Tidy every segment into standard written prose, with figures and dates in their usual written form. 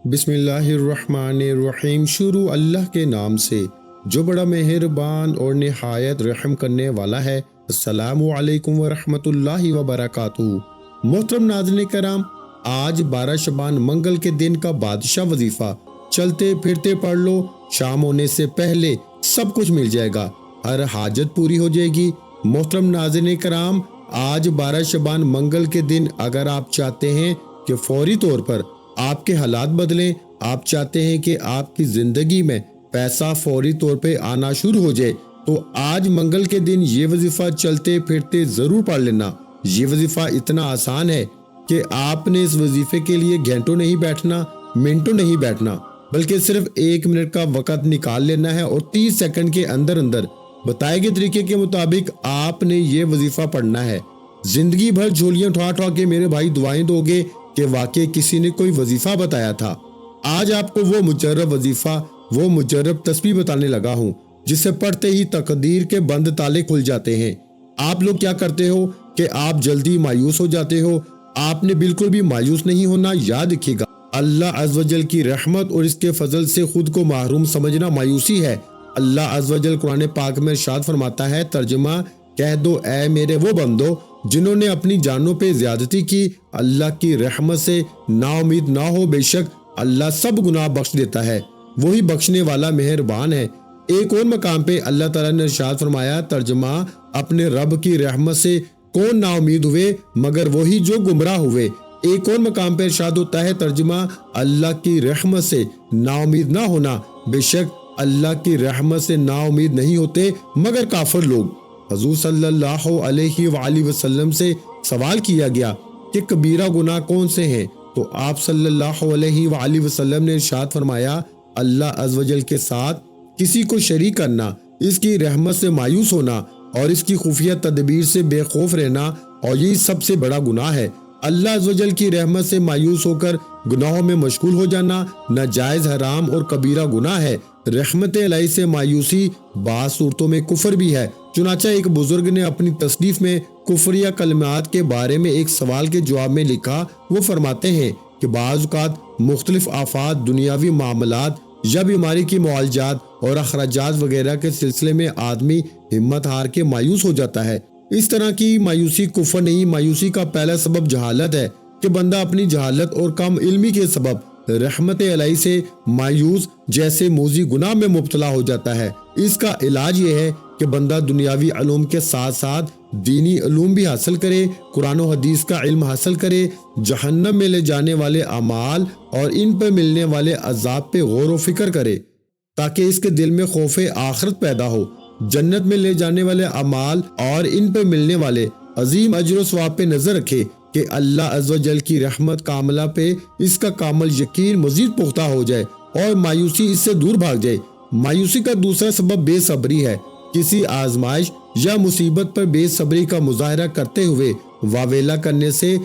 بسم اللہ الرحمن الرحیم۔ شروع اللہ کے نام سے جو بڑا مہربان اور نہایت رحم کرنے والا ہے۔ السلام علیکم ورحمۃ اللہ وبرکاتہ۔ محترم ناظرین کرام، آج 12 شعبان منگل کے دن کا بادشاہ وظیفہ چلتے پھرتے پڑھ لو، شام ہونے سے پہلے سب کچھ مل جائے گا، ہر حاجت پوری ہو جائے گی۔ محترم ناظرین کرام، آج 12 شعبان منگل کے دن اگر آپ چاہتے ہیں کہ فوری طور پر آپ کے حالات بدلیں، آپ چاہتے ہیں کہ آپ کی زندگی میں پیسہ فوری طور پہ آنا شروع ہو جائے، تو آج منگل کے دن یہ وظیفہ چلتے پھرتے ضرور پڑھ لینا۔ یہ وظیفہ اتنا آسان ہے کہ آپ نے اس وظیفے کے لیے گھنٹوں نہیں بیٹھنا، منٹوں نہیں بیٹھنا، بلکہ صرف 1 منٹ کا وقت نکال لینا ہے اور 30 سیکنڈ کے اندر بتائے گئے طریقے کے مطابق آپ نے یہ وظیفہ پڑھنا ہے۔ زندگی بھر جھولیاں اٹھا اٹھا کے میرے بھائی دعائیں دو گے کہ واقعی کسی نے کوئی وظیفہ بتایا تھا۔ آج آپ کو وہ مجرب وظیفہ، وہ مجرب تسبیح بتانے لگا ہوں جسے پڑھتے ہی تقدیر کے بند تالے کھل جاتے ہیں۔ آپ لوگ کیا کرتے ہو کہ آپ جلدی مایوس ہو جاتے ہو۔ آپ نے بالکل بھی مایوس نہیں ہونا۔ یاد رکھیے گا، اللہ عز و جل کی رحمت اور اس کے فضل سے خود کو محروم سمجھنا مایوسی ہے۔ اللہ عز و جل قرآن پاک میں ارشاد فرماتا ہے، ترجمہ، کہہ دو اے میرے وہ بندو جنہوں نے اپنی جانوں پہ زیادتی کی، اللہ کی رحمت سے نا امید نہ ہو، بے شک اللہ سب گناہ بخش دیتا ہے، وہی بخشنے والا مہربان ہے۔ ایک اور مقام پہ اللہ تعالیٰ نے ارشاد فرمایا، ترجمہ، اپنے رب کی رحمت سے کون نا امید ہوئے مگر وہی جو گمراہ ہوئے۔ ایک اور مقام پہ ارشاد ہوتا ہے، ترجمہ، اللہ کی رحمت سے نا امید نہ ہونا، بے شک اللہ کی رحمت سے نا امید نہیں ہوتے مگر کافر لوگ۔ حضور صلی اللہ علیہ وآلہ وسلم سے سوال کیا گیا کہ کبیرہ گناہ کون سے ہیں، تو آپ صلی اللہ علیہ وآلہ وسلم نے ارشاد فرمایا، اللہ عز و جل کے ساتھ کسی کو شریک کرنا، اس کی رحمت سے مایوس ہونا اور اس کی خفیہ تدبیر سے بے خوف رہنا، اور یہی سب سے بڑا گناہ ہے۔ اللہ عز و جل کی رحمت سے مایوس ہو کر گناہوں میں مشغول ہو جانا ناجائز، حرام اور کبیرہ گناہ ہے۔ رحمت الہی سے مایوسی بعض صورتوں میں کفر بھی ہے۔ چنانچہ ایک بزرگ نے اپنی تصنیف میں کفریہ کلمات کے بارے میں ایک سوال کے جواب میں لکھا۔ وہ فرماتے ہیں کہ بعض اوقات مختلف آفات، دنیاوی معاملات یا بیماری کی معالجات اور اخراجات وغیرہ کے سلسلے میں آدمی ہمت ہار کے مایوس ہو جاتا ہے۔ اس طرح کی مایوسی کفر نہیں، مایوسی کا پہلا سبب جہالت ہے کہ بندہ اپنی جہالت اور کم علمی کے سبب رحمت الہی سے مایوس جیسے موذی گناہ میں مبتلا ہو جاتا ہے۔ اس کا علاج یہ ہے کہ بندہ دنیاوی علوم کے ساتھ ساتھ دینی علوم بھی حاصل کرے، قرآن و حدیث کا علم حاصل کرے، جہنم میں لے جانے والے اعمال اور ان پر ملنے والے عذاب پہ غور و فکر کرے تاکہ اس کے دل میں خوف آخرت پیدا ہو، جنت میں لے جانے والے اعمال اور ان پر ملنے والے عظیم اجر و ثواب پہ نظر رکھے کہ اللہ عز و جل کی رحمت کاملہ پہ اس کا کامل یقین مزید پختہ ہو جائے اور مایوسی اس سے دور بھاگ جائے۔ مایوسی کا دوسرا سبب بے صبری ہے۔ کسی آزمائش یا مصیبت پر بے صبری کا مظاہرہ کرتے ہوئے واویلا کرنے سے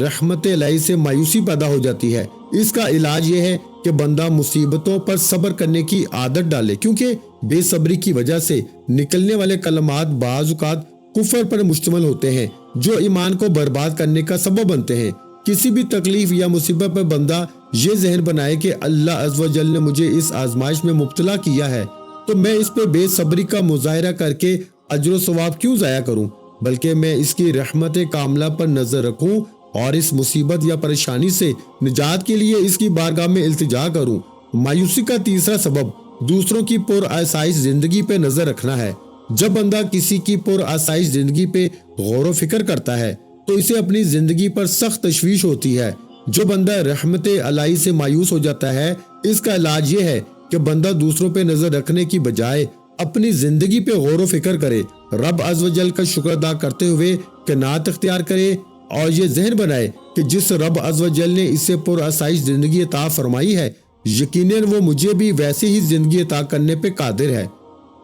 رحمت الہی سے مایوسی پیدا ہو جاتی ہے۔ اس کا علاج یہ ہے کہ بندہ مصیبتوں پر صبر کرنے کی عادت ڈالے، کیونکہ بے صبری کی وجہ سے نکلنے والے کلمات بعض اوقات کفر پر مشتمل ہوتے ہیں جو ایمان کو برباد کرنے کا سبب بنتے ہیں۔ کسی بھی تکلیف یا مصیبت پر بندہ یہ ذہن بنائے کہ اللہ عز و جل نے مجھے اس آزمائش میں مبتلا کیا ہے تو میں اس پہ بے صبری کا مظاہرہ کر کے اجر و ثواب کیوں ضائع کروں، بلکہ میں اس کی رحمت کاملہ پر نظر رکھوں اور اس مصیبت یا پریشانی سے نجات کے لیے اس کی بارگاہ میں التجا کروں۔ مایوسی کا تیسرا سبب دوسروں کی پر آسائش زندگی پہ نظر رکھنا ہے۔ جب بندہ کسی کی پر آسائش زندگی پہ غور و فکر کرتا ہے تو اسے اپنی زندگی پر سخت تشویش ہوتی ہے۔ جو بندہ رحمت الہی سے مایوس ہو جاتا ہے، اس کا علاج یہ ہے کہ بندہ دوسروں پہ نظر رکھنے کی بجائے اپنی زندگی پہ غور و فکر کرے، رب عز و جل کا شکر ادا کرتے ہوئے قناعت اختیار کرے اور یہ ذہن بنائے کہ جس رب عز و جل نے اسے پر آسائش زندگی عطا فرمائی ہے، یقیناً وہ مجھے بھی ویسے ہی زندگی عطا کرنے پہ قادر ہے۔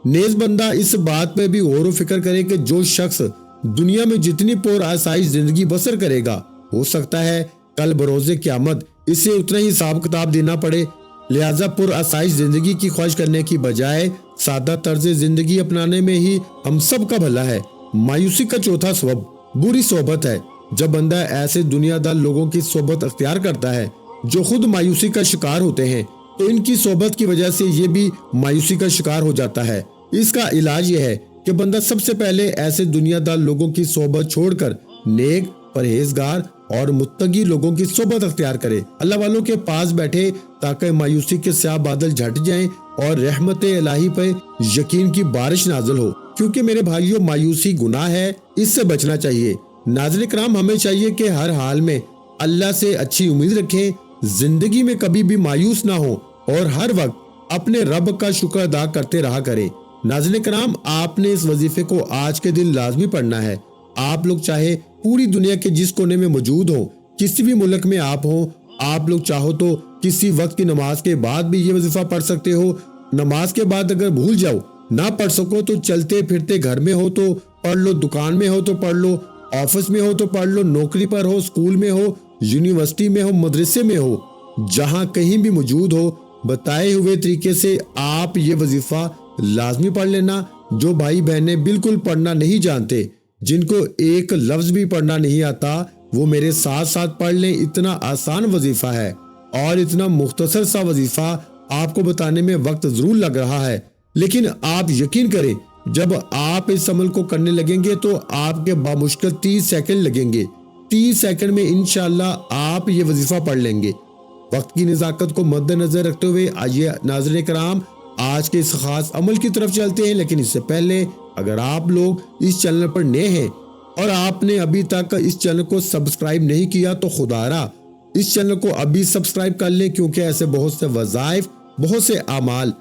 نیز بندہ اس بات پہ بھی غور و فکر کرے کہ جو شخص دنیا میں جتنی پر آسائش زندگی بسر کرے گا، ہو سکتا ہے کل بروز قیامت اسے اتنا ہی حساب کتاب دینا پڑے۔ لہٰذا پر آسائش زندگی کی خواہش کرنے کی بجائے سادہ طرز زندگی اپنانے میں ہی ہم سب کا بھلا ہے۔ مایوسی کا چوتھا سبب بری صحبت ہے۔ جب بندہ ایسے دنیا دار لوگوں کی صحبت اختیار کرتا ہے جو خود مایوسی کا شکار ہوتے ہیں تو ان کی صحبت کی وجہ سے یہ بھی مایوسی کا شکار ہو جاتا ہے۔ اس کا علاج یہ ہے کہ بندہ سب سے پہلے ایسے دنیا دار لوگوں کی صحبت چھوڑ کر نیک، پرہیزگار اور متقی لوگوں کی صحبت اختیار کرے، اللہ والوں کے پاس بیٹھے تاکہ مایوسی کے سیاہ بادل جھٹ جائیں اور رحمت الہی پہ یقین کی بارش نازل ہو، کیونکہ میرے بھائیوں مایوسی گناہ ہے، اس سے بچنا چاہیے۔ ناظرین کرام، ہمیں چاہیے کہ ہر حال میں اللہ سے اچھی امید رکھیں، زندگی میں کبھی بھی مایوس نہ ہو اور ہر وقت اپنے رب کا شکر ادا کرتے رہا کریں۔ ناظرین کرام، آپ نے اس وظیفے کو آج کے دن لازمی پڑھنا ہے۔ آپ لوگ چاہے پوری دنیا کے جس کونے میں موجود ہوں، کسی بھی ملک میں آپ ہوں، آپ لوگ چاہو تو کسی وقت کی نماز کے بعد بھی یہ وظیفہ پڑھ سکتے ہو۔ نماز کے بعد اگر بھول جاؤ، نہ پڑھ سکو تو چلتے پھرتے گھر میں ہو تو پڑھ لو، دکان میں ہو تو پڑھ لو، آفس میں ہو تو پڑھ لو، نوکری پر ہو، اسکول میں ہو، یونیورسٹی میں ہو، مدرسے میں ہو، جہاں کہیں بھی موجود ہو، بتائے ہوئے طریقے سے آپ یہ وظیفہ لازمی پڑھ لینا۔ جو بھائی بہنیں بالکل پڑھنا نہیں جانتے، جن کو ایک لفظ بھی پڑھنا نہیں آتا، وہ میرے ساتھ ساتھ پڑھ لیں۔ اتنا آسان وظیفہ ہے اور اتنا مختصر سا وظیفہ، آپ کو بتانے میں وقت ضرور لگ رہا ہے، لیکن آپ یقین کریں جب آپ اس عمل کو کرنے لگیں گے تو آپ کے بامشکل 30 سیکنڈ لگیں گے۔ 30 سیکنڈ میں انشاءاللہ آپ یہ وظیفہ پڑھ لیں گے۔ وقت کی نزاکت کو مد نظر رکھتے ہوئے آئیے ناظرین کرام آج کے اس خاص عمل کی طرف چلتے ہیں، لیکن اس سے پہلے اگر آپ لوگ اس چینل پر نئے ہیں اور آپ نے ابھی تک اس چینل کو سبسکرائب نہیں کیا تو خدا را اس چینل کو ابھی سبسکرائب کر لیں، کیونکہ ایسے بہت سے وظائف، بہت سے اعمال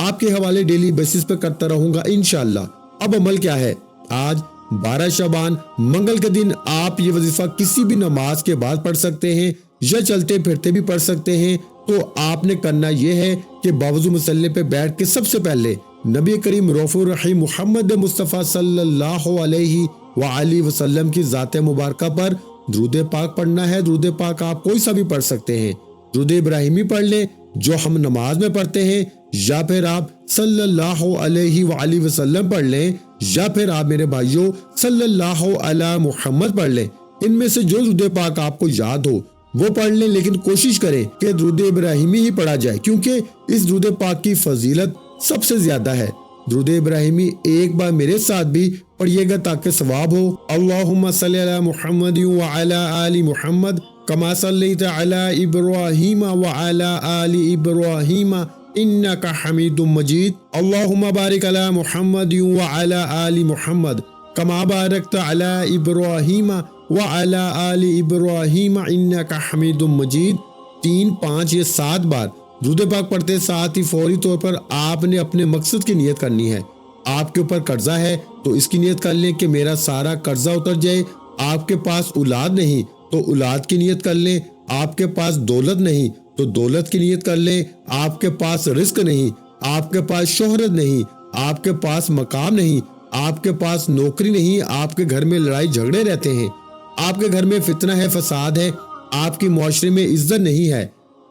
آپ کے حوالے ڈیلی بیسس پہ کرتا رہوں گا انشاءاللہ۔ اب عمل کیا ہے؟ آج 12 شعبان منگل کے دن آپ یہ وظیفہ کسی بھی نماز کے بعد پڑھ سکتے ہیں یا چلتے پھرتے بھی پڑھ سکتے ہیں۔ تو آپ نے کرنا یہ ہے کہ باوضو مصلی پہ بیٹھ کے سب سے پہلے نبی کریم رؤوف الرحیم محمد مصطفیٰ صلی اللہ علیہ وآلہ وسلم کی ذات مبارکہ پر درود پاک پڑھنا ہے۔ درود پاک آپ کوئی سا بھی پڑھ سکتے ہیں، درود ابراہیمی پڑھ لیں جو ہم نماز میں پڑھتے ہیں، یا پھر آپ صلی اللہ علیہ وآلہ وسلم پڑھ لیں، یا پھر آپ میرے بھائیوں صلی اللہ علی محمد پڑھ لیں۔ ان میں سے جو درود پاک آپ کو یاد ہو وہ پڑھ لیں، لیکن کوشش کریں کہ درود ابراہیمی ہی پڑھا جائے، کیونکہ اس درود پاک کی فضیلت سب سے زیادہ ہے۔ درود ابراہیمی ایک بار میرے ساتھ بھی پڑھیے گا تاکہ ثواب ہو۔ اللہم صلی علی محمد وعلی آل محمد کما صلیت علی ابراہیم وعلی آل ابراہیم انک حمید مجید۔ اللہم بارک علی محمد وعلی آل محمد کما بارکت علی ابراہیم وعلی آل ابراہیم انک حمید مجید۔ 3، 5 یا 7 بار درود پاک پڑھتے ساتھ ہی فوری طور پر آپ نے اپنے مقصد کی نیت کرنی ہے۔ آپ کے اوپر قرضہ ہے تو اس کی نیت کر لیں کہ میرا سارا قرضہ اتر جائے۔ آپ کے پاس اولاد نہیں تو اولاد کی نیت کر لیں۔ آپ کے پاس دولت نہیں تو دولت کی نیت کر لیں۔ آپ کے پاس رزق نہیں، آپ کے پاس شہرت نہیں، آپ کے پاس مقام نہیں، آپ کے پاس نوکری نہیں، آپ کے گھر میں لڑائی جھگڑے رہتے ہیں، آپ کے گھر میں فتنہ ہے، فساد ہے، آپ کی معاشرے میں عزت نہیں ہے۔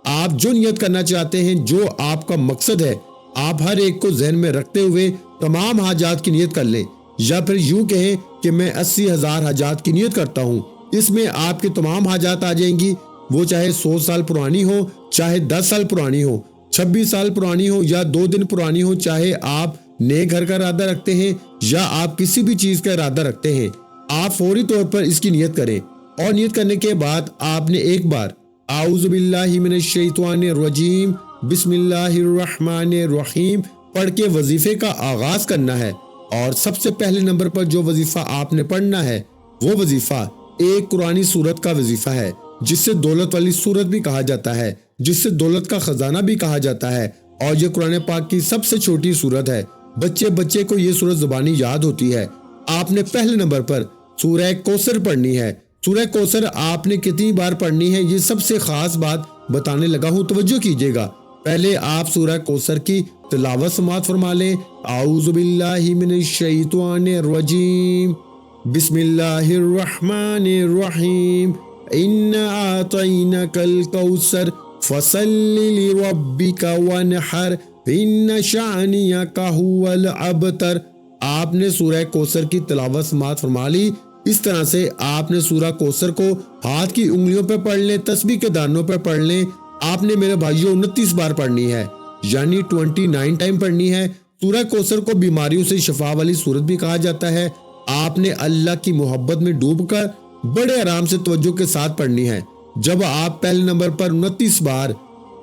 آپ جو نیت کرنا چاہتے ہیں، جو آپ کا مقصد ہے، آپ ہر ایک کو ذہن میں رکھتے ہوئے تمام حاجات کی نیت کر لیں، یا پھر یوں کہیں کہ میں 80,000 حاجات کی نیت کرتا ہوں۔ اس میں آپ کے تمام حاجات آ جائیں گی، وہ چاہے 100 سال پرانی ہو، چاہے 10 سال پرانی ہو، 26 سال پرانی ہو یا 2 دن پرانی ہو، چاہے آپ نئے گھر کا ارادہ رکھتے ہیں یا آپ کسی بھی چیز کا ارادہ رکھتے ہیں، آپ فوری طور پر اس کی نیت کریں۔ اور نیت کرنے کے بعد آپ نے ایک بار اعوذ باللہ من الشیطان الرجیم بسم اللہ الرحمن الرحیم پڑھ کے وظیفے کا آغاز کرنا ہے۔ اور سب سے پہلے نمبر پر جو وظیفہ آپ نے پڑھنا ہے وہ وظیفہ ایک قرآنی سورت کا وظیفہ ہے، جس سے دولت والی سورت بھی کہا جاتا ہے، جس سے دولت کا خزانہ بھی کہا جاتا ہے، اور یہ قرآن پاک کی سب سے چھوٹی سورت ہے۔ بچے کو یہ سورت زبانی یاد ہوتی ہے۔ آپ نے پہلے نمبر پر سورہ کوثر پڑھنی ہے۔ سورہ کوثر آپ نے کتنی بار پڑھنی ہے یہ سب سے خاص بات بتانے لگا ہوں، توجہ کیجیے گا۔ پہلے آپ سورہ کوثر کی تلاوت سماعت فرما لیں۔ اعوذ باللہ من الشیطان الرجیم بسم اللہ الرحمن الرحیم انا اعطیناک الکوثر فصل لربک وانحر ان شانئک هو الابتر۔ آپ نے سورہ کوثر کی تلاوت سماعت فرما لی۔ اس طرح سے آپ نے سورہ کوثر کو ہاتھ کی انگلیوں پہ پڑھ لیں، تسبیح کے دانوں پہ پڑھ لیں، آپ نے میرے بھائیوں 29 بار پڑھنی ہے، یعنی 29 ٹائم پڑھنی ہے۔ سورہ کوثر کو بیماریوں سے شفا والی سورت بھی کہا جاتا ہے۔ آپ نے اللہ کی محبت میں ڈوب کر بڑے آرام سے توجہ کے ساتھ پڑھنی ہے۔ جب آپ پہلے نمبر پر 29 بار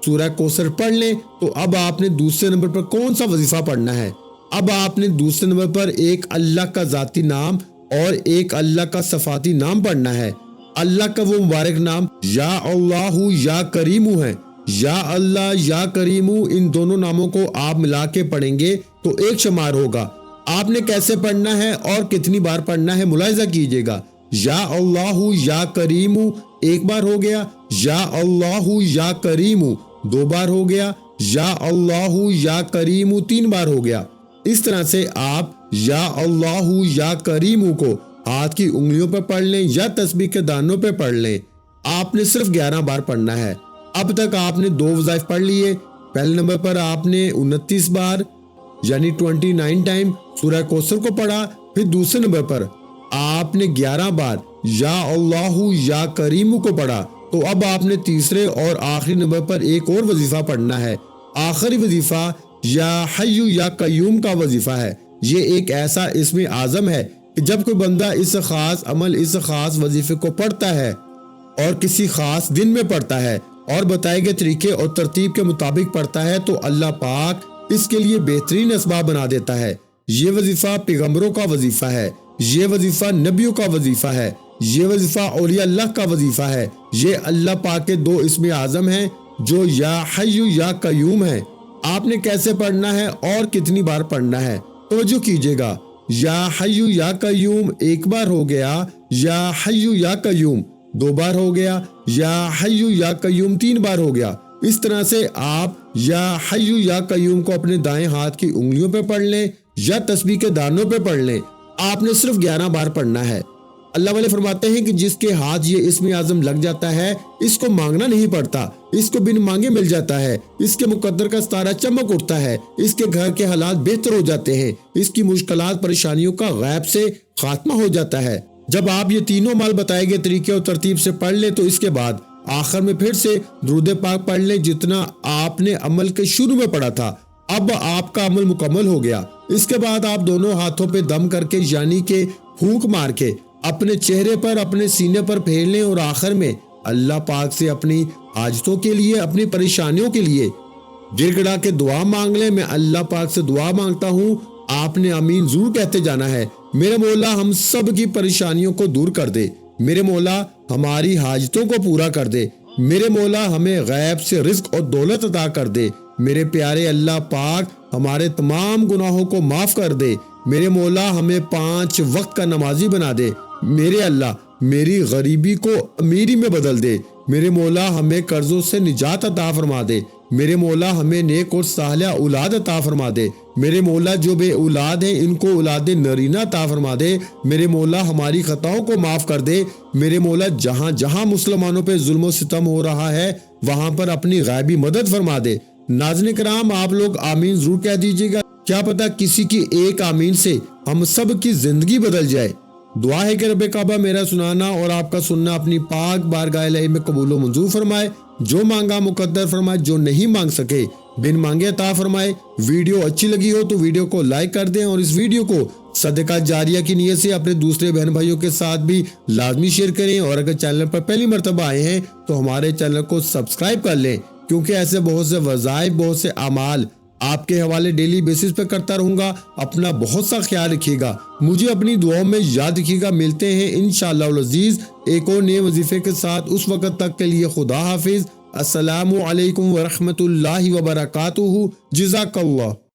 سورہ کوثر پڑھ لیں تو اب آپ نے دوسرے نمبر پر کون سا وظیفہ پڑھنا ہے؟ اب آپ نے دوسرے نمبر پر ایک اللہ کا ذاتی نام اور ایک اللہ کا صفاتی نام پڑھنا ہے۔ اللہ کا وہ مبارک نام یا اللہ یا کریم ہے۔ یا اللہ یا کریم، ان دونوں ناموں کو آپ ملا کے پڑھیں گے تو ایک شمار ہوگا۔ آپ نے کیسے پڑھنا ہے اور کتنی بار پڑھنا ہے ملاحظہ کیجئے گا۔ یا اللہ یا کریم ایک بار ہو گیا، یا اللہ یا کریم 2 بار ہو گیا، یا اللہ یا کریم 3 بار ہو گیا۔ اس طرح سے آپ یا اللہ یا کریم کو ہاتھ کی انگلیوں پہ پڑھ لیں یا تسبیح کے دانوں پہ پڑھ لیں۔ آپ نے صرف 11 بار پڑھنا ہے۔ اب تک آپ نے 2 وظائف پڑھ لیے۔ پہلے نمبر پر آپ نے 29 بار یعنی 29 ٹائم سورہ کوثر کو پڑھا، پھر دوسرے نمبر پر آپ نے 11 بار یا اللہ یا کریم کو پڑھا۔ تو اب آپ نے تیسرے اور آخری نمبر پر ایک اور وظیفہ پڑھنا ہے۔ آخری وظیفہ یا حی یا قیوم کا وظیفہ ہے۔ یہ ایک ایسا اسم اعظم ہے کہ جب کوئی بندہ اس خاص عمل، اس خاص وظیفے کو پڑھتا ہے اور کسی خاص دن میں پڑھتا ہے اور بتائے گئے طریقے اور ترتیب کے مطابق پڑھتا ہے تو اللہ پاک اس کے لیے بہترین اسباب بنا دیتا ہے۔ یہ وظیفہ پیغمبروں کا وظیفہ ہے، یہ وظیفہ نبیوں کا وظیفہ ہے، یہ وظیفہ اولیاء اللہ کا وظیفہ ہے۔ یہ اللہ پاک کے 2 اسم اعظم ہیں جو یا حی یا قیوم ہیں۔ آپ نے کیسے پڑھنا ہے اور کتنی بار پڑھنا ہے توجہ کیجئے گا۔ یا حی یا قیوم 1 بار ہو گیا، یا حی یا قیوم 2 بار ہو گیا، یا حی یا قیوم 3 بار ہو گیا۔ اس طرح سے آپ یا حی یا قیوم کو اپنے دائیں ہاتھ کی انگلیوں پہ پڑھ لیں یا تسبیح کے دانوں پہ پڑھ لیں۔ آپ نے صرف 11 بار پڑھنا ہے۔ اللہ والے فرماتے ہیں کہ جس کے ہاتھ یہ اسم اعظم لگ جاتا ہے اس کو مانگنا نہیں پڑتا، اس کو بن مانگے مل جاتا ہے، اس کے مقدر کا ستارہ چمک اٹھتا ہے، اس کے گھر کے حالات بہتر ہو جاتے ہیں، اس کی مشکلات پریشانیوں کا غیب سے خاتمہ ہو جاتا ہے۔ جب آپ یہ تینوں مال بتائے گئے طریقے اور ترتیب سے پڑھ لیں تو اس کے بعد آخر میں پھر سے درود پاک پڑھ لیں جتنا آپ نے عمل کے شروع میں پڑھا تھا۔ اب آپ کا عمل مکمل ہو گیا۔ اس کے بعد آپ دونوں ہاتھوں پہ دم کر کے یعنی کہ پھونک مار کے اپنے چہرے پر، اپنے سینے پر پھیر لیں اور آخر میں اللہ پاک سے اپنی حاجتوں کے لیے، اپنی پریشانیوں کے لیے گر گڑا کے دعا مانگ لیں۔ میں اللہ پاک سے دعا مانگتا ہوں، آپ نے آمین ضرور کہتے جانا ہے۔ میرے مولا ہم سب کی پریشانیوں کو دور کر دے، میرے مولا ہماری حاجتوں کو پورا کر دے، میرے مولا ہمیں غیب سے رزق اور دولت عطا کر دے، میرے پیارے اللہ پاک ہمارے تمام گناہوں کو معاف کر دے، میرے مولا ہمیں 5 وقت کا نمازی بنا دے، میرے اللہ میری غریبی کو امیری میں بدل دے، میرے مولا ہمیں قرضوں سے نجات عطا فرما دے، میرے مولا ہمیں نیک اور صالح اولاد عطا فرما دے، میرے مولا جو بے اولاد ہیں ان کو اولاد نرینہ عطا فرما دے، میرے مولا ہماری خطاؤں کو معاف کر دے، میرے مولا جہاں جہاں مسلمانوں پہ ظلم و ستم ہو رہا ہے وہاں پر اپنی غیبی مدد فرما دے۔ ناظرین کرام آپ لوگ آمین ضرور کہہ دیجیے گا، کیا پتہ کسی کی ایک آمین سے ہم سب کی زندگی بدل جائے۔ دعا ہے کہ رب کعبہ میرا سنانا اور آپ کا سننا اپنی پاک بارگاہ الہی میں قبول و منظور فرمائے، جو مانگا مقدر فرمائے، جو نہیں مانگ سکے بن مانگے عطا فرمائے۔ ویڈیو اچھی لگی ہو تو ویڈیو کو لائک کر دیں اور اس ویڈیو کو صدقہ جاریہ کی نیت سے اپنے دوسرے بہن بھائیوں کے ساتھ بھی لازمی شیئر کریں، اور اگر چینل پر پہلی مرتبہ آئے ہیں تو ہمارے چینل کو سبسکرائب کر لیں، کیونکہ ایسے بہت سے وظائف، بہت سے اعمال آپ کے حوالے ڈیلی بیسس پہ کرتا رہوں گا۔ اپنا بہت سا خیال رکھیے گا، مجھے اپنی دعاؤں میں یاد رکھیے گا۔ ملتے ہیں انشاءاللہ العزیز ایک اور نئے وظیفے کے ساتھ، اس وقت تک کے لیے خدا حافظ۔ السلام علیکم ورحمۃ اللہ وبرکاتہ۔ جزاک اللہ۔